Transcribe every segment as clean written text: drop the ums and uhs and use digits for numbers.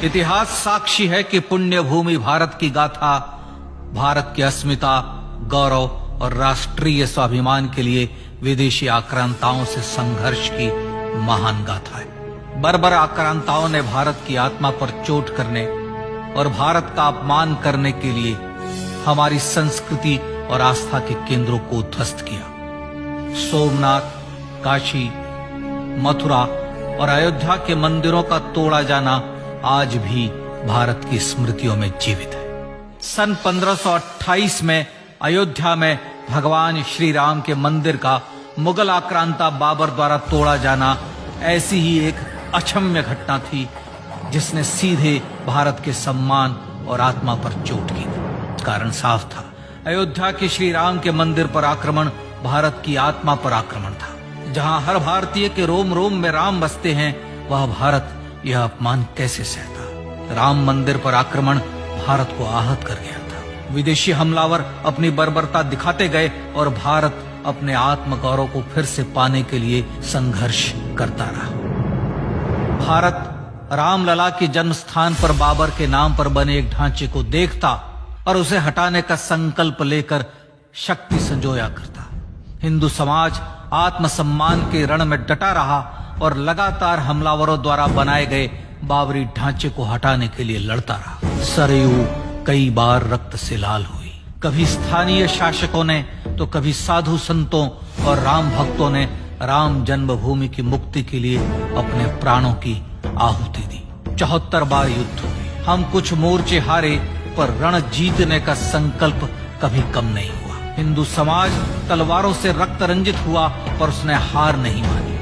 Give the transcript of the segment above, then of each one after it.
इतिहास साक्षी है कि पुण्य भूमि भारत की गाथा भारत की अस्मिता, गौरव और राष्ट्रीय स्वाभिमान के लिए विदेशी आक्रांताओं से संघर्ष की महान गाथा है। बर्बर आक्रांताओं ने भारत की आत्मा पर चोट करने और भारत का अपमान करने के लिए हमारी संस्कृति और आस्था के केंद्रों को ध्वस्त किया। सोमनाथ, काशी, मथुरा और अयोध्या के मंदिरों का तोड़ा जाना आज भी भारत की स्मृतियों में जीवित है। सन 1528 में अयोध्या में भगवान श्री राम के मंदिर का मुगल आक्रांता बाबर द्वारा तोड़ा जाना ऐसी ही एक अक्षम्य घटना थी जिसने सीधे भारत के सम्मान और आत्मा पर चोट की। कारण साफ था, अयोध्या के श्री राम के मंदिर पर आक्रमण भारत की आत्मा पर आक्रमण था। जहां हर भारतीय के रोम रोम में राम बसते हैं, वह भारत यह अपमान कैसे सहता। राम मंदिर पर आक्रमण भारत को आहत कर गया था। विदेशी हमलावर अपनी बर्बरता दिखाते गए और भारत अपने आत्म गौरव को फिर से पाने के लिए संघर्ष करता रहा। भारत रामलला के जन्म स्थान पर बाबर के नाम पर बने एक ढांचे को देखता और उसे हटाने का संकल्प लेकर शक्ति संजोया करता। हिंदू समाज आत्मसम्मान के रण में डटा रहा और लगातार हमलावरों द्वारा बनाए गए बाबरी ढांचे को हटाने के लिए लड़ता रहा। सरयू कई बार रक्त से लाल हुई। कभी स्थानीय शासकों ने तो कभी साधु संतों और राम भक्तों ने राम जन्मभूमि की मुक्ति के लिए अपने प्राणों की आहुति दी। 74 बार युद्ध हुए। हम कुछ मोर्चे हारे, पर रण जीतने का संकल्प कभी कम नहीं हुआ। हिंदू समाज तलवारों से रक्त रंजित हुआ, पर उसने हार नहीं मानी।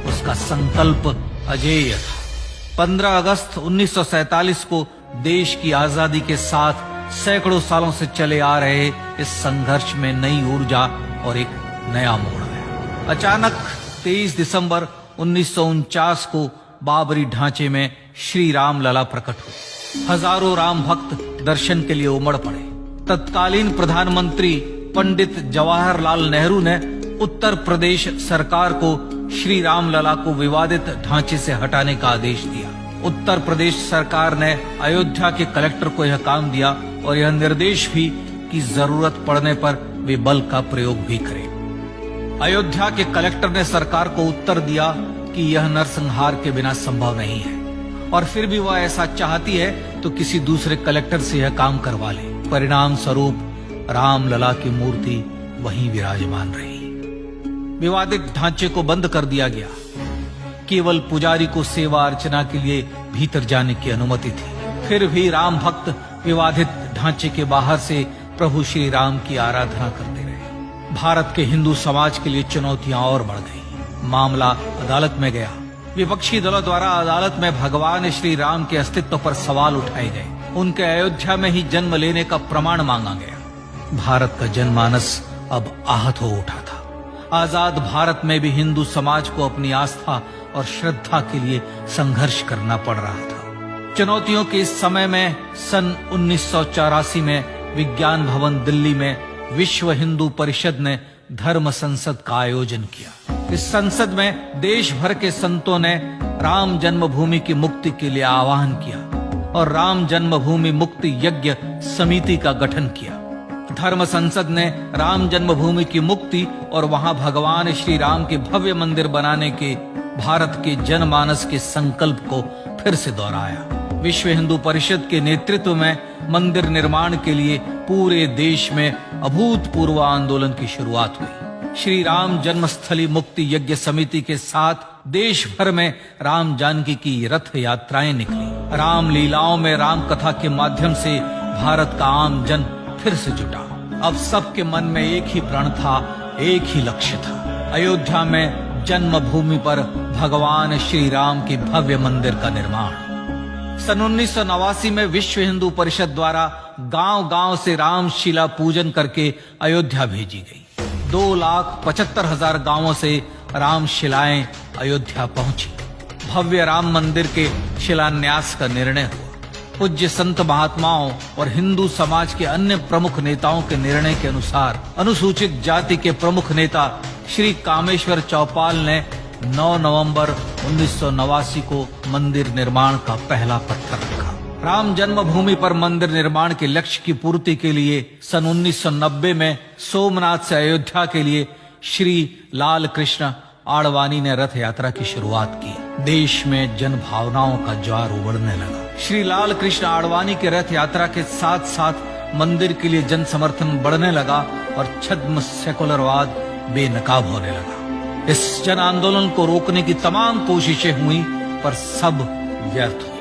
उसका संकल्प अजेय था। 15 अगस्त 1947 को देश की आजादी के साथ सैकड़ों सालों से चले आ रहे इस संघर्ष में नई ऊर्जा और एक नया मोड़ आया। अचानक 23 दिसंबर 1949 को बाबरी ढांचे में श्री राम लला प्रकट हुए। हजारों राम भक्त दर्शन के लिए उमड़ पड़े। तत्कालीन प्रधानमंत्री पंडित जवाहरलाल नेहरू ने उत्तर प्रदेश सरकार को श्री राम लला को विवादित ढांचे से हटाने का आदेश दिया। उत्तर प्रदेश सरकार ने अयोध्या के कलेक्टर को यह काम दिया और यह निर्देश भी कि जरूरत पड़ने पर वे बल का प्रयोग भी करें। अयोध्या के कलेक्टर ने सरकार को उत्तर दिया कि यह नरसंहार के बिना संभव नहीं है, और फिर भी वह ऐसा चाहती है तो किसी दूसरे कलेक्टर से यह काम करवा ले। परिणाम स्वरूप रामलला की मूर्ति वहीं विराजमान रही। विवादित ढांचे को बंद कर दिया गया। केवल पुजारी को सेवा अर्चना के लिए भीतर जाने की अनुमति थी। फिर भी राम भक्त विवादित ढांचे के बाहर से प्रभु श्री राम की आराधना करते रहे। भारत के हिंदू समाज के लिए चुनौतियां और बढ़ गई। मामला अदालत में गया। विपक्षी दलों द्वारा अदालत में भगवान श्री राम के अस्तित्व पर सवाल उठाए गए। उनके अयोध्या में ही जन्म लेने का प्रमाण मांगा गया। भारत का जनमानस अब आहत हो उठा था। आजाद भारत में भी हिंदू समाज को अपनी आस्था और श्रद्धा के लिए संघर्ष करना पड़ रहा था। चुनौतियों के इस समय में सन 1984 में विज्ञान भवन दिल्ली में विश्व हिंदू परिषद ने धर्म संसद का आयोजन किया। इस संसद में देश भर के संतों ने राम जन्मभूमि की मुक्ति के लिए आह्वान किया और राम जन्मभूमि मुक्ति यज्ञ समिति का गठन किया। धर्म संसद ने राम जन्मभूमि की मुक्ति और वहां भगवान श्री राम के भव्य मंदिर बनाने के भारत के जनमानस के संकल्प को फिर से दोहराया। विश्व हिंदू परिषद के नेतृत्व में मंदिर निर्माण के लिए पूरे देश में अभूतपूर्व आंदोलन की शुरुआत हुई। श्री राम जन्मस्थली मुक्ति यज्ञ समिति के साथ देश भर में राम जानकी की रथ यात्राएं निकली। राम लीलाओं में राम कथा के माध्यम से भारत का आम जन फिर से जुटा। अब सबके मन में एक ही प्रण था, एक ही लक्ष्य था। अयोध्या में जन्मभूमि पर भगवान श्री राम के भव्य मंदिर का निर्माण। सन 1989 में विश्व हिंदू परिषद द्वारा गांव-गांव से रामशिला पूजन करके अयोध्या भेजी गई। 2,75,000 गांवों से रामशिलाएं अयोध्या पहुंची। भव्य राम मंदिर के शिलान्यास का निर्णय हुआ। पूज्य संत महात्माओं और हिंदू समाज के अन्य प्रमुख नेताओं के निर्णय के अनुसार अनुसूचित जाति के प्रमुख नेता श्री कामेश्वर चौपाल ने 9 नवंबर 1989 को मंदिर निर्माण का पहला पत्थर रखा। राम जन्मभूमि पर मंदिर निर्माण के लक्ष्य की पूर्ति के लिए सन 1990 में सोमनाथ से अयोध्या के लिए श्री लाल कृष्ण आडवाणी ने रथ यात्रा की शुरुआत की। देश में जन भावनाओं का ज्वार उमड़ने लगा। श्री लाल कृष्ण आडवाणी के रथ यात्रा के साथ साथ मंदिर के लिए जन समर्थन बढ़ने लगा और छद्म सेकुलरवाद बेनकाब होने लगा। इस जन आंदोलन को रोकने की तमाम कोशिशें हुई पर सब व्यर्थ हुई।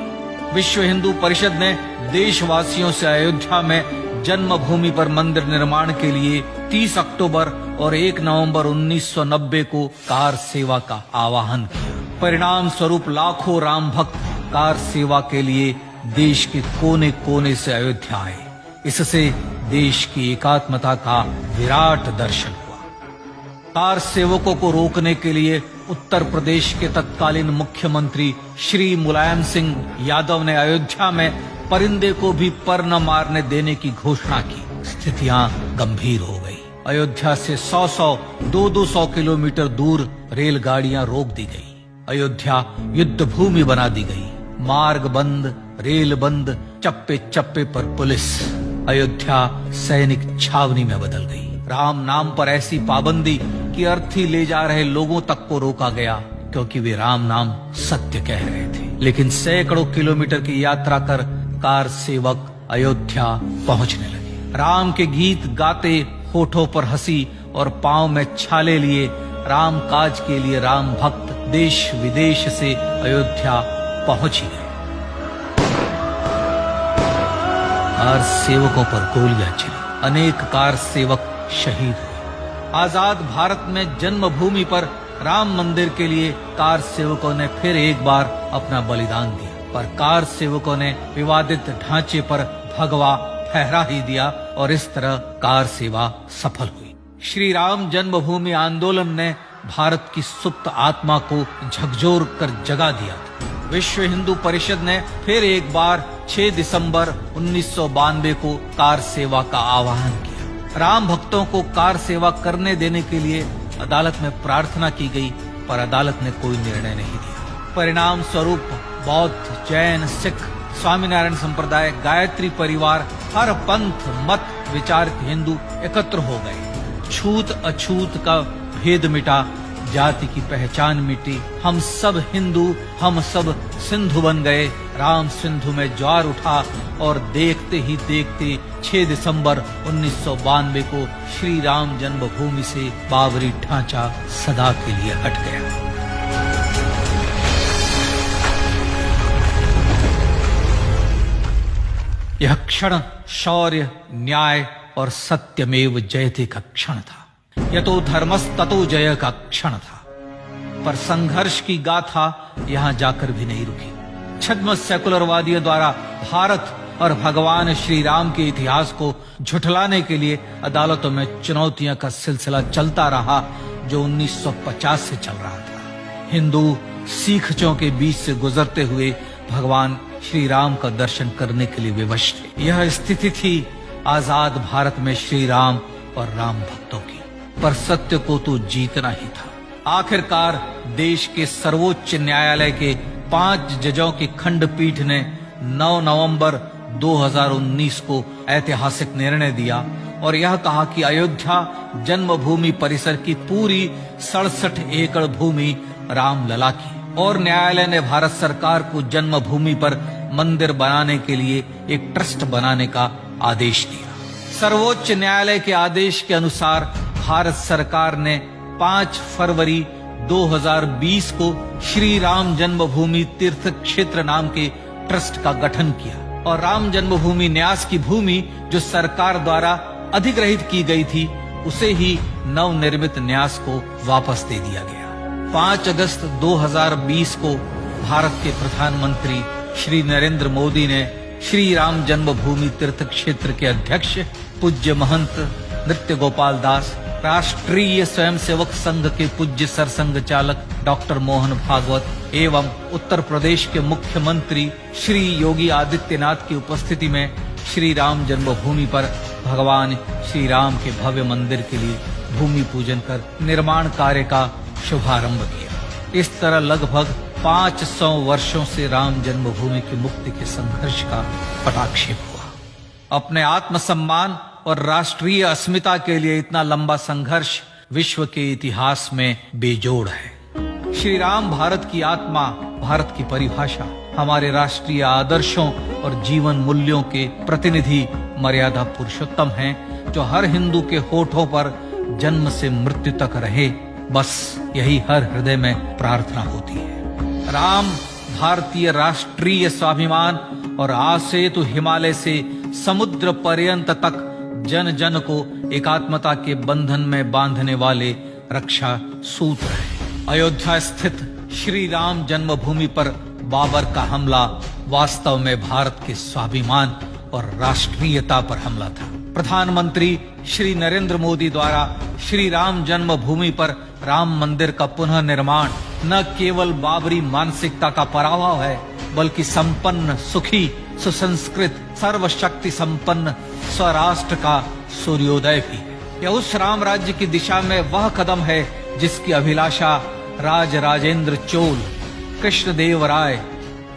विश्व हिंदू परिषद ने देशवासियों से अयोध्या में जन्मभूमि पर मंदिर निर्माण के लिए 30 अक्टूबर और 1 नवंबर 1990 को कार सेवा का आह्वान किया। परिणाम स्वरूप लाखों राम भक्त कार सेवा के लिए देश के कोने कोने से अयोध्या आए। इससे देश की एकात्मता का विराट दर्शन हुआ। कार सेवकों को रोकने के लिए उत्तर प्रदेश के तत्कालीन मुख्यमंत्री श्री मुलायम सिंह यादव ने अयोध्या में परिंदे को भी पर न मारने देने की घोषणा की। स्थितियां गंभीर हो गई। अयोध्या से 100-200 किलोमीटर दूर रेलगाड़ियां रोक दी गई। अयोध्या युद्ध भूमि बना दी गई। मार्ग बंद, रेल बंद, चप्पे चप्पे पर पुलिस। अयोध्या सैनिक छावनी में बदल गई। राम नाम पर ऐसी पाबंदी कि अर्थी ले जा रहे लोगों तक को रोका गया क्योंकि वे राम नाम सत्य कह रहे थे। लेकिन सैकड़ों किलोमीटर की यात्रा कर कार सेवक अयोध्या पहुंचने लगे। राम के गीत गाते, होठों पर हंसी और पांव में छाले लिए राम काज के लिए राम भक्त देश विदेश से अयोध्या पहुंच ही गए। कार सेवकों पर गोलियां चली। अनेक कार सेवक शहीद हुए। आजाद भारत में जन्मभूमि पर राम मंदिर के लिए कार सेवकों ने फिर एक बार अपना बलिदान दिया, पर कार सेवकों ने विवादित ढांचे पर भगवा फहरा ही दिया और इस तरह कार सेवा सफल हुई। श्री राम जन्मभूमि आंदोलन ने भारत की सुप्त आत्मा को झकझोर कर जगा दिया था। विश्व हिंदू परिषद ने फिर एक बार 6 दिसंबर 1992 को कार सेवा का आह्वान किया। राम भक्तों को कार सेवा करने देने के लिए अदालत में प्रार्थना की गई, पर अदालत ने कोई निर्णय नहीं दिया। परिणाम स्वरूप बौद्ध, जैन, सिख, स्वामीनारायण संप्रदाय, गायत्री परिवार, हर पंथ मत विचार के हिंदू एकत्र हो गए। छूत अछूत का भेद मिटा, जाति की पहचान मिटी। हम सब हिंदू, हम सब सिंधु बन गए। राम सिंधु में ज्वार उठा और देखते ही देखते 6 दिसंबर 1992 को श्री राम जन्मभूमि से बाबरी ढांचा सदा के लिए हट गया। यह क्षण शौर्य, न्याय और सत्यमेव जयते का क्षण था। यतो धर्मस्ततो जय का क्षण था। पर संघर्ष की गाथा यहां जाकर भी नहीं रुकी। छद्म सेकुलरवादियों द्वारा भारत और भगवान श्री राम के इतिहास को झुठलाने के लिए अदालतों में चुनौतियों का सिलसिला चलता रहा, जो 1950 से चल रहा था। हिंदू सिखों के बीच से गुजरते हुए भगवान श्री राम का दर्शन करने के लिए विवश थे। यह स्थिति थी आजाद भारत में श्री राम और राम भक्तों की। पर सत्य को तो जीतना ही था। आखिरकार देश के सर्वोच्च न्यायालय के 5 जजों की खंडपीठ ने 9 नवंबर 2019 को ऐतिहासिक निर्णय दिया और यह कहा कि अयोध्या जन्मभूमि परिसर की पूरी 67 एकड़ भूमि रामलला की, और न्यायालय ने भारत सरकार को जन्मभूमि पर मंदिर बनाने के लिए एक ट्रस्ट बनाने का आदेश दिया। सर्वोच्च न्यायालय के आदेश के अनुसार भारत सरकार ने 5 फरवरी 2020 को श्री राम जन्मभूमि तीर्थ क्षेत्र नाम के ट्रस्ट का गठन किया और राम जन्मभूमि न्यास की भूमि जो सरकार द्वारा अधिग्रहित की गई थी, उसे ही नवनिर्मित न्यास को वापस दे दिया गया। 5 अगस्त 2020 को भारत के प्रधानमंत्री श्री नरेंद्र मोदी ने श्री राम जन्मभूमि तीर्थ क्षेत्र के अध्यक्ष पूज्य महंत नृत्य गोपाल दास, राष्ट्रीय स्वयंसेवक संघ के पूज्य सरसंघ चालक डॉक्टर मोहन भागवत एवं उत्तर प्रदेश के मुख्यमंत्री श्री योगी आदित्यनाथ की उपस्थिति में श्री राम जन्मभूमि पर भगवान श्री राम के भव्य मंदिर के लिए भूमि पूजन कर निर्माण कार्य का शुभारंभ किया। इस तरह लगभग 500 वर्षों से राम जन्मभूमि की मुक्ति के संघर्ष का पटाक्षेप हुआ। अपने आत्मसम्मान और राष्ट्रीय अस्मिता के लिए इतना लंबा संघर्ष विश्व के इतिहास में बेजोड़ है। श्री राम भारत की आत्मा, भारत की परिभाषा, हमारे राष्ट्रीय आदर्शों और जीवन मूल्यों के प्रतिनिधि मर्यादा पुरुषोत्तम हैं, जो हर हिंदू के होठों पर जन्म से मृत्यु तक रहे। बस यही हर हृदय में प्रार्थना होती है। राम भारतीय राष्ट्रीय स्वाभिमान और आसेतु हिमालय से समुद्र पर्यंत तक जन जन को एकात्मता के बंधन में बांधने वाले रक्षा सूत्र है। अयोध्या स्थित श्री राम जन्मभूमि पर बाबर का हमला वास्तव में भारत के स्वाभिमान और राष्ट्रीयता पर हमला था। प्रधानमंत्री श्री नरेंद्र मोदी द्वारा श्री राम जन्मभूमि पर राम मंदिर का पुनः निर्माण न केवल बाबरी मानसिकता का पराभव है, बल्कि संपन्न, सुखी, सुसंस्कृत, सर्वशक्ति संपन्न स्वराष्ट्र का सूर्योदय भी है। यह उस राम राज्य की दिशा में वह कदम है जिसकी अभिलाषा राज राजेंद्र चोल, कृष्णदेव राय,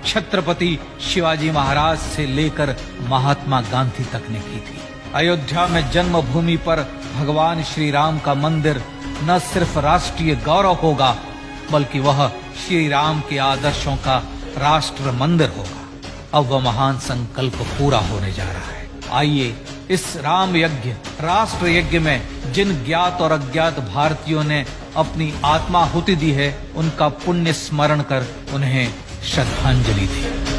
छत्रपति शिवाजी महाराज से लेकर महात्मा गांधी तक ने की थी। अयोध्या में जन्मभूमि पर भगवान श्री राम का मंदिर न सिर्फ राष्ट्रीय गौरव होगा, बल्कि वह श्री राम के आदर्शों का राष्ट्र मंदिर होगा। अब वह महान संकल्प पूरा होने जा रहा है। आइए इस राम यज्ञ, राष्ट्र यज्ञ में जिन ज्ञात और अज्ञात भारतीयों ने अपनी आत्माहुति दी है, उनका पुण्य स्मरण कर उन्हें श्रद्धांजलि दी।